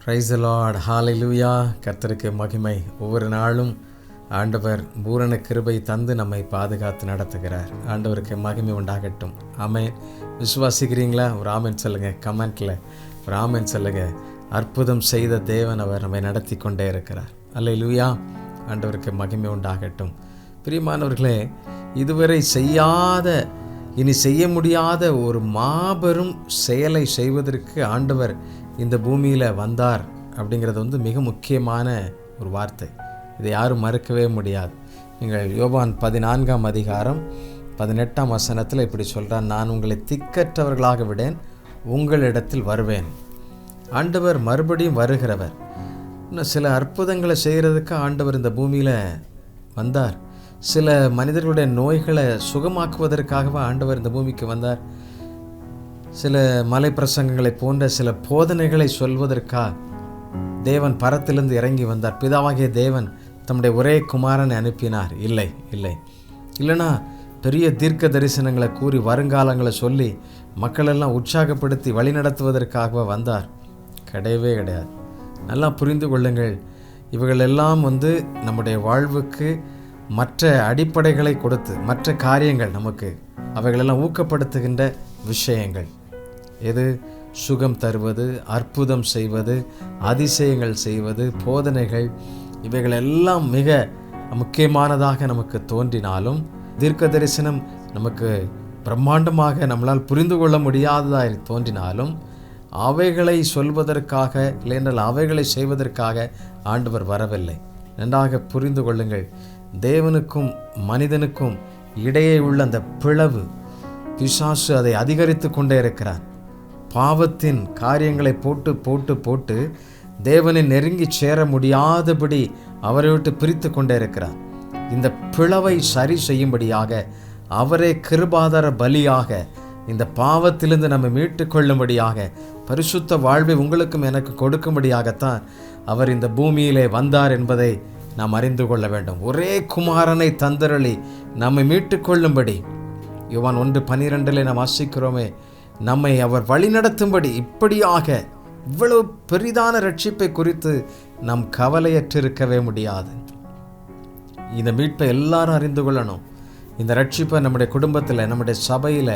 Praise the Lord, ஹalleluya. கர்த்தருக்கு மகிமை. ஒவ்வொரு நாளும் ஆண்டவர் பூரண கிருபை தந்து நம்மை பாதுகாத்து நடத்துகிறார். ஆண்டவருக்கு மகிமை உண்டாகட்டும். ஆமென். விசுவாசிக்கிறீங்களா? ஒரு ஆமென் சொல்லுங்க. கமெண்ட்ல ஒரு ஆமென் சொல்லுங்க. அற்புதம் செய்த தேவன் அவர் நம்மை நடத்தி கொண்டே இருக்கிறார். ஹalleluya. ஆண்டவருக்கு மகிமை உண்டாகட்டும். பிரியமானவர்களே, இதுவரை செய்யாத, இனி செய்ய முடியாத ஒரு மாபெரும் செயலை செய்வதற்கு ஆண்டவர் இந்த பூமியில் வந்தார் அப்படிங்கிறது மிக முக்கியமான ஒரு வார்த்தை. இதை யாரும் மறுக்கவே முடியாது. நீங்கள் யோவான் 14ஆம் அதிகாரம் 18ஆம் வசனத்தில் இப்படி சொல்கிறார், நான் உங்களை திக்கற்றவர்களாக விடேன், உங்களிடத்தில் வருவேன். ஆண்டவர் மறுபடியும் வருகிறவர். இன்னும் சில அற்புதங்களை செய்கிறதுக்கு ஆண்டவர் இந்த பூமியில் வந்தார். சில மனிதர்களுடைய நோய்களை சுகமாக்குவதற்காகவே ஆண்டவர் இந்த பூமிக்கு வந்தார். சில மலை பிரசங்கங்களை போன்ற சில போதனைகளை சொல்வதற்காக தேவன் பரத்திலிருந்து இறங்கி வந்தார். பிதாவாகிய தேவன் தம்முடைய ஒரே குமாரனை அனுப்பினார். இல்லைன்னா பெரிய தீர்க்க தரிசனங்களை கூறி வருங்காலங்களை சொல்லி மக்களெல்லாம் உற்சாகப்படுத்தி வழி நடத்துவதற்காக வந்தார். கிடையவே கிடையாது. நல்லா புரிந்து கொள்ளுங்கள். இவைகளெல்லாம் நம்முடைய வாழ்வுக்கு மற்ற அடிப்படைகளை கொடுத்து, மற்ற காரியங்கள் நமக்கு அவைகளெல்லாம் ஊக்கப்படுத்துகின்ற விஷயங்கள். எது? சுகம் தருவது, அற்புதம் செய்வது, அதிசயங்கள் செய்வது, போதனைகள், இவைகளெல்லாம் மிக முக்கியமானதாக நமக்கு தோன்றினாலும், தீர்க்க தரிசனம் நமக்கு பிரம்மாண்டமாக நம்மளால் புரிந்து கொள்ள முடியாததாக தோன்றினாலும், அவைகளை சொல்வதற்காக இல்லையென்றால் அவைகளை செய்வதற்காக ஆண்டவர் வரவில்லை. நன்றாக புரிந்து கொள்ளுங்கள். தேவனுக்கும் மனிதனுக்கும் இடையே உள்ள அந்த பிளவு, பிசாசு அதை அதிகரித்து கொண்டே இருக்கிறார். பாவத்தின் காரியங்களை போட்டு போட்டு போட்டு தேவனை நெருங்கி சேர முடியாதபடி அவரை விட்டு பிரித்து கொண்டே இருக்கிறார். இந்த பிளவை சரி செய்யும்படியாக அவரே கிருபாதார பலியாக இந்த பாவத்திலிருந்து நம்ம மீட்டு கொள்ளும்படியாக பரிசுத்த வாழ்வை உங்களுக்கும் எனக்கு கொடுக்கும்படியாகத்தான் அவர் இந்த பூமியிலே வந்தார் என்பதை நாம் அறிந்து கொள்ள வேண்டும். ஒரே குமாரனை தந்தரளி நம்மை மீட்டு கொள்ளும்படி யோவான் 1:12 நாம் வாசிக்கிறோமே, நம்மை அவர் வழி நடத்தும்படி இப்படியாக இவ்வளவு பெரிதான ரட்சிப்பை குறித்து நாம் கவலையற்றிருக்கவே முடியாது. இந்த மீட்பை எல்லாரும் அறிந்து கொள்ளணும். இந்த ரட்சிப்பை நம்முடைய குடும்பத்தில், நம்முடைய சபையில்,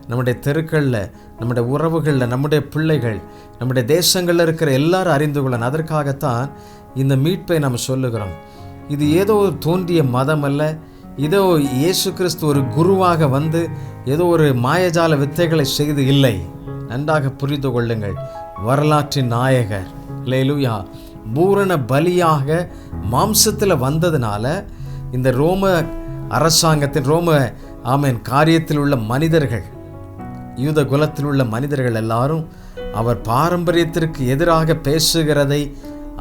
நம்முடைய தெருக்களில், நம்முடைய உறவுகளில், நம்முடைய பிள்ளைகள், நம்முடைய தேசங்களில் இருக்கிற எல்லாரும் அறிந்து கொள்ளணும். அதற்காகத்தான் இந்த மீட்பை நாம் சொல்லுகிறோம். இது ஏதோ தோன்றிய மதம் அல்ல. இதோ இயேசு கிறிஸ்து ஒரு குருவாக வந்து ஏதோ ஒரு மாயஜால வித்தைகளை செய்து இல்லை. நன்றாக புரிந்து கொள்ளுங்கள். வரலாற்றின் நாயகர், அல்லேலூயா, பூரண பலியாக மாம்சத்தில் வந்ததுனால இந்த ரோம அரசாங்கத்தின் காரியத்தில் உள்ள மனிதர்கள், யூத குலத்தில் உள்ள மனிதர்கள் எல்லாரும் அவர் பாரம்பரியத்திற்கு எதிராக பேசுகிறதை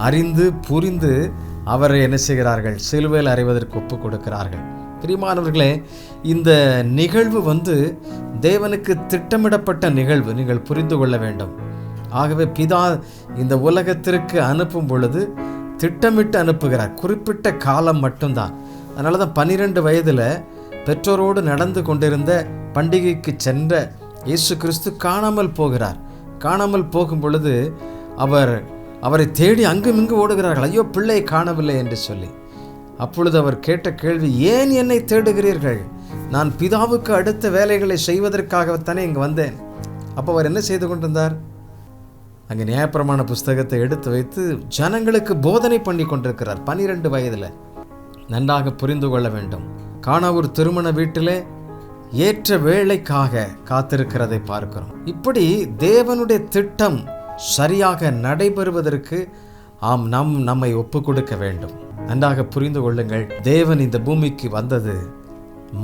அறிந்து புரிந்து அவரை என்ன செய்கிறார்கள்? சிலுவையில் அறைவதற்கு ஒப்பு கொடுக்கிறார்கள். பிரியமானவர்களே, இந்த நிகழ்வு தேவனுக்கு திட்டமிடப்பட்ட நிகழ்வு. நீங்கள் புரிந்து கொள்ள வேண்டும். ஆகவே பிதா இந்த உலகத்திற்கு அனுப்பும் பொழுது திட்டமிட்டு அனுப்புகிறார். குறிப்பிட்ட காலம் மட்டும்தான். அதனால தான் 12 வயதில் பெற்றோரோடு நடந்து கொண்டிருந்த பண்டிகைக்கு சென்ற இயேசு கிறிஸ்து காணாமல் போகிறார். காணாமல் போகும் பொழுது அவரை தேடி அங்கும் இங்கு ஓடுகிறார்கள். ஐயோ, பிள்ளை காணவில்லை என்று சொல்லி. அப்பொழுது அவர் கேட்ட கேள்வி, ஏன் என்னை தேடுகிறீர்கள்? நான் பிதாவுக்கு அடுத்த வேலைகளை செய்வதற்காகத்தானே இங்கு வந்தேன். அப்போ அவர் என்ன செய்து கொண்டிருந்தார்? அங்கே நியாயப்பிரமாண புஸ்தகத்தை எடுத்து வைத்து ஜனங்களுக்கு போதனை பண்ணி கொண்டிருக்கிறார் 12 வயதில். நன்றாக புரிந்து கொள்ள வேண்டும். காணா ஒரு திருமண வீட்டிலே ஏற்ற வேலைக்காக காத்திருக்கிறதை பார்க்கிறோம். இப்படி தேவனுடைய திட்டம் சரியாக நடைபெறுவதற்கு நம்மை ஒப்பு கொடுக்க வேண்டும். நன்றாக புரிந்து கொள்ளுங்கள். தேவன் இந்த பூமிக்கு வந்தது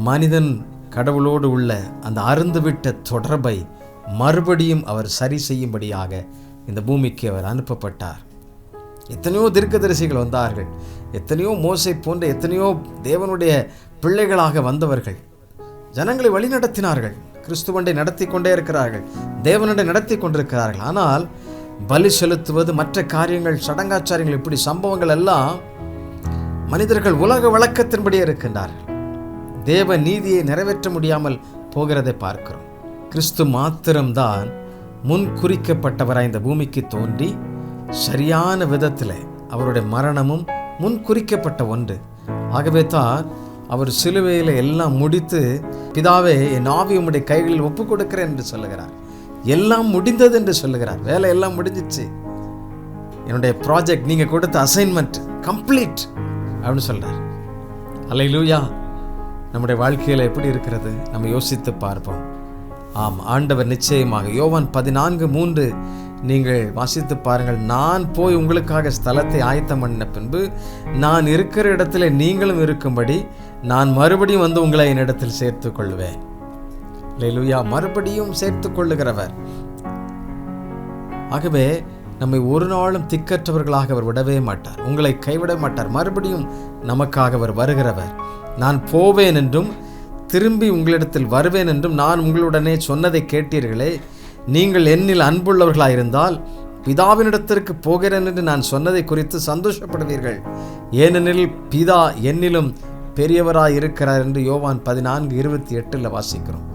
மனிதன் கடவுளோடு உள்ள அந்த அருந்துவிட்ட தொடர்பை மறுபடியும் அவர் சரி செய்யும்படியாக இந்த பூமிக்கு அவர் அனுப்பப்பட்டார். எத்தனையோ தீர்க்கதரிசிகள் வந்தார்கள். எத்தனையோ மோசே போன்ற எத்தனையோ தேவனுடைய பிள்ளைகளாக வந்தவர்கள் ஜனங்களை வழி நடத்தினார்கள். கிறிஸ்துவண்டை நடத்தி கொண்டே இருக்கிறார்கள். தேவனண்டை நடத்தி கொண்டிருக்கிறார்கள். ஆனால் பலி செலுத்துவது, மற்ற காரியங்கள், சடங்காச்சாரியங்கள், இப்படி சம்பவங்கள் எல்லாம் மனிதர்கள் உலக வழக்கத்தின்படியே இருக்கின்றார்கள். தேவ நீதியை நிறைவேற்ற முடியாமல் போகிறதை பார்க்கிறோம். கிறிஸ்து மாத்திரம்தான் முன் குறிக்கப்பட்டவராய் இந்த பூமிக்கு தோன்றி சரியான விதத்தில் அவருடைய மரணமும் முன் குறிக்கப்பட்ட ஒன்று. ஆகவே தான் அவர் சிலுவையில் எல்லாம் முடித்து, பிதாவே என் ஆவி உம்முடைய கைகளில் ஒப்பு கொடுக்கிறேன் என்று சொல்லுகிறார். எல்லாம் முடிந்தது என்று சொல்லுகிறார். வேலை எல்லாம் முடிஞ்சிச்சு, என்னுடைய ப்ராஜெக்ட், நீங்கள் கொடுத்த அசைன்மெண்ட் கம்ப்ளீட் அப்படின்னு சொல்கிறார். அல்லேலூயா. நம்முடைய வாழ்க்கையில் எப்படி இருக்கிறது நம்ம யோசித்து பார்ப்போம். ஆம், ஆண்டவர் நிச்சயமாக யோவான் 14:3 நீங்கள் வாசித்து பாருங்கள். நான் போய் உங்களுக்காக ஸ்தலத்தை ஆயத்தம் பண்ணின பின்பு நான் இருக்கிற இடத்துல நீங்களும் இருக்கும்படி நான் மறுபடியும் வந்து உங்களை என்னிடத்தில் சேர்த்து கொள்வேன். அல்லேலூயா. மறுபடியும் சேர்த்து கொள்ளுகிறவர். ஆகவே நம்மை ஒரு நாளும் திக்கற்றவர்களாக அவர் விடவே மாட்டார், உங்களை கைவிட மாட்டார். மறுபடியும் நமக்காக அவர் வருகிறவர். நான் போவேன் என்றும் திரும்பி உங்களிடத்தில் வருவேன் என்றும் நான் உங்களுடனே சொன்னதை கேட்டீர்களே, நீங்கள் என்னில் அன்புள்ளவர்களாயிருந்தால் பிதாவினிடத்திற்கு போகிறேன் என்று நான் சொன்னதை குறித்து சந்தோஷப்படுவீர்கள். ஏனெனில் பிதா என்னிலும் பெரியவராய் இருக்கிறார் என்று யோவான் 14:28 வாசிக்கிறோம்.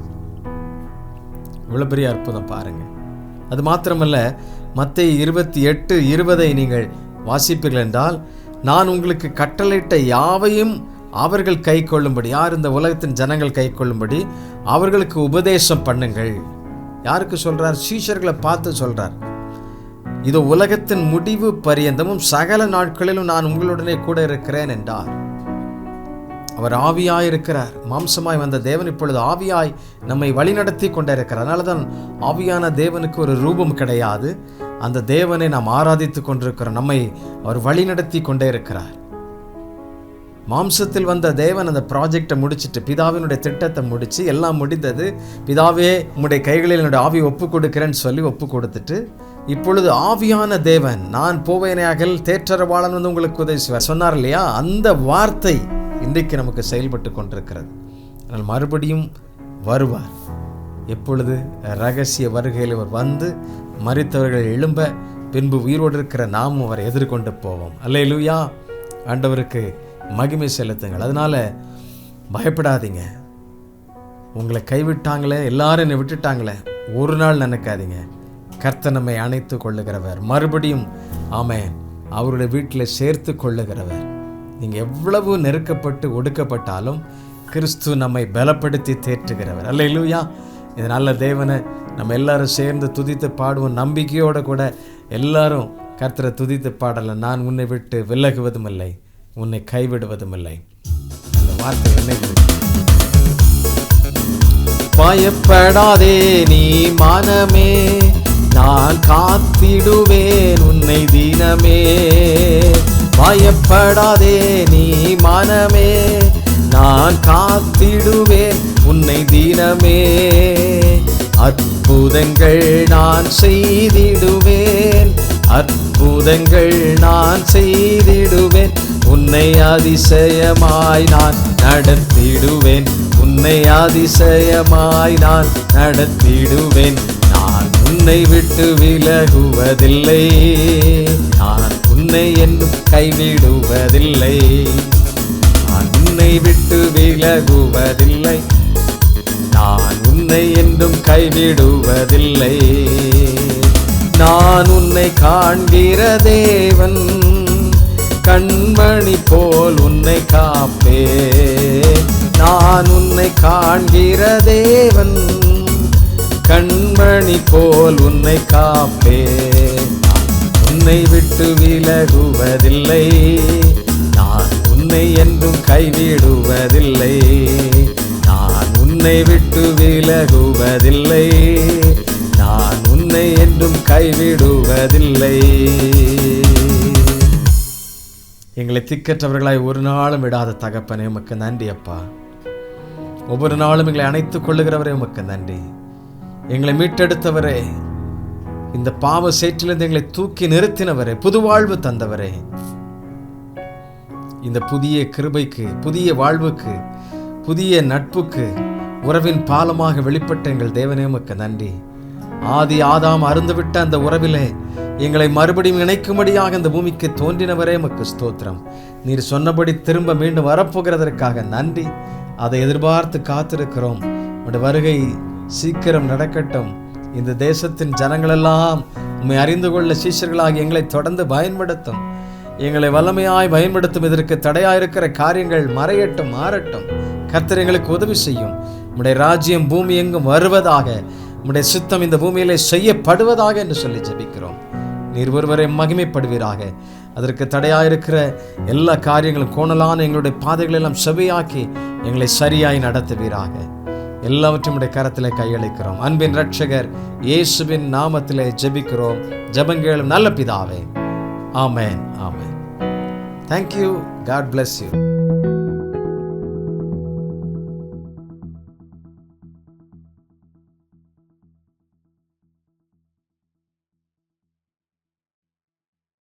இவ்வளவு பெரிய அற்புதம் பாருங்க. அது மாத்திரமல்ல, மத்தேயு 28:20 நீங்கள் வாசிப்பீர்கள் என்றால், நான் உங்களுக்கு கட்டளையிட்ட யாவையும் அவர்கள் கை கொள்ளும்படி, யார் இந்த உலகத்தின் ஜனங்கள் கை கொள்ளும்படி அவர்களுக்கு உபதேசம் பண்ணுங்கள். யாருக்கு சொல்றார்? சீஷர்களை பார்த்து சொல்றார். இது உலகத்தின் முடிவு பரியந்தமும் சகல நாட்களிலும் நான் உங்களுடனே கூட இருக்கிறேன் என்றார். அவர் ஆவியாய் இருக்கிறார். மாம்சமாய் வந்த தேவன் இப்பொழுது ஆவியாய் நம்மை வழிநடத்தி கொண்டே இருக்கிறார். அதனால தான் ஆவியான தேவனுக்கு ஒரு ரூபம் கிடையாது. அந்த தேவனை நாம் ஆராதித்து கொண்டிருக்கிறோம். நம்மை அவர் வழிநடத்தி கொண்டே இருக்கிறார். மாம்சத்தில் வந்த தேவன் அந்த ப்ராஜெக்டை முடிச்சுட்டு, பிதாவினுடைய திட்டத்தை முடிச்சு, எல்லாம் முடிந்தது, பிதாவே உம்முடைய கைகளில் என்னுடைய ஆவி ஒப்பு கொடுக்கிறேன்னு சொல்லி ஒப்பு கொடுத்துட்டு, இப்பொழுது ஆவியான தேவன், நான் போவேனையாகல் தேற்றரவாளன் வந்து உங்களுக்கு உதவி செய்வார் சொன்னார் இல்லையா? அந்த வார்த்தை இன்றைக்கு நமக்கு செயல்பட்டு கொண்டிருக்கிறது. ஆனால் மறுபடியும் வருவார். எப்பொழுது? ரகசிய வருகையில் அவர் வந்து மரித்தவர்கள் எழும்ப, பின்பு உயிரோடு இருக்கிற நாமும் அவரை எதிர்கொண்டு போவோம். அல்லேலூயா. ஆண்டவருக்கு மகிமை செலுத்துங்கள். அதனால பயப்படாதீங்க. உங்களை கைவிட்டாங்களே, எல்லாரும் என்னை விட்டுட்டாங்களே, ஒரு நாள் நினைக்காதீங்க. கர்த்தர் நம்மை அணைத்து கொள்ளுகிறவர், மறுபடியும் ஆமென் அவருடைய வீட்டில் சேர்த்து கொள்ளுகிறவர். நீங்கள் எவ்வளவு நெருக்கப்பட்டு ஒடுக்கப்பட்டாலும் கிறிஸ்து நம்மை பலப்படுத்தி தேற்றுகிறவர். அல்லேலூயா. இது நல்ல தேவனை நம்ம எல்லாரும் சேர்ந்து துதித்து பாடுவோம். நம்பிக்கையோடு கூட எல்லாரும் கர்த்தரை துதித்து பாடலை. நான் உன்னை விட்டு விலகுவதும் இல்லை, உன்னை கைவிடுவதும் இல்லை. அந்த வார்த்தை என்னை பயப்படாதே நீ மனமே, நான் காத்திடுவேன் உன்னை தினமே. பயப்படாதே நீ மனமே, நான் காத்திடுவேன் உன்னை தினமே. அற்புதங்கள் நான் செய்திடுவேன், அற்புதங்கள் நான் செய்திடுவேன். உன்னை அதிசயமாய் நான் நடத்திடுவேன், உன்னை அதிசயமாய் நான் நடத்திடுவேன். நான் உன்னை விட்டு விலகுவதில்லை, நான் உன்னை என்றும் கைவிடுவதில்லை. நான் உன்னை விட்டு விலகுவதில்லை, நான் உன்னை என்றும் கைவிடுவதில்லை. நான் உன்னை காண்கிற தேவன், கண்மணி போல் உன்னை காப்பே. நான் உன்னை காண்கிற தேவன், கண்மணி போல் உன்னை காப்பே. உன்னை விட்டு விலகுவதில்லை, நான் உன்னை என்றும் கைவிடுவதில்லை. நான் உன்னை விட்டு விலகுவதில்லை, நான் உன்னை என்றும் கைவிடுவதில்லை. எங்களை திக்கற்றவர்களாய் ஒரு நாளும் விடாத தகப்பனே உமக்கு நன்றி அப்பா. ஒவ்வொரு நாளும் எங்களை அணைத்துக் கொள்ளுகிறவரே உமக்கு நன்றி. எங்களை மீட்டெடுத்தவரே, இந்த பாவ சேற்றிலிருந்து எங்களை தூக்கி நிறுத்தினவரே, புது வாழ்வு தந்தவரே, இந்த புதிய கிருபைக்கு, புதிய வாழ்வுக்கு, புதிய நட்புக்கு உறவின் பாலமாக வெளிப்பட்ட எங்கள் தேவனே உமக்கு நன்றி. ஆதி ஆதாம் அருந்துவிட்ட அந்த உறவிலே எங்களை மறுபடியும் இணைக்கும்படியாக இந்த பூமிக்கு தோன்றினவரே உமக்கு ஸ்தோத்திரம். நீர் சொன்னபடி திரும்ப மீண்டும் வரப்போகிறதற்காக நன்றி. அதை எதிர்பார்த்து காத்திருக்கிறோம். உடைய வருகை சீக்கிரம் நடக்கட்டும். இந்த தேசத்தின் ஜனங்களெல்லாம் உம்மை அறிந்து கொள்ள சீஷர்களாகி எங்களை தொடர்ந்து பயன்படுத்தும். எங்களை வல்லமையாய் பயன்படுத்தும். இதற்கு தடையாயிருக்கிற காரியங்கள் மறையட்டும், மாறட்டும். கர்த்தர் எங்களுக்கு உதவி செய்யும். உம்முடைய ராஜ்யம் பூமி எங்கும் வருவதாக, உம்முடைய சித்தம் இந்த பூமியிலே செய்யப்படுவதாக என்று சொல்லி ஜெபிக்கிறோம். நீர் ஒருவரை மகிமைப்படுவீராக. அதற்கு தடையாயிருக்கிற எல்லா காரியங்களும், கோணலான எங்களுடைய பாதைகள் எல்லாம் செவியாக்கி எங்களை சரியாய் நடத்துவீராக. எல்லாவற்றையும் உடைய கரத்திலே கையளிக்கிறோம். அன்பின் இரட்சகர் இயேசுவின் நாமத்திலே ஜெபிக்கிறோம். ஜெபங்கேளும் நல்ல பிதாவே. ஆமென், ஆமென். Thank you. God bless you.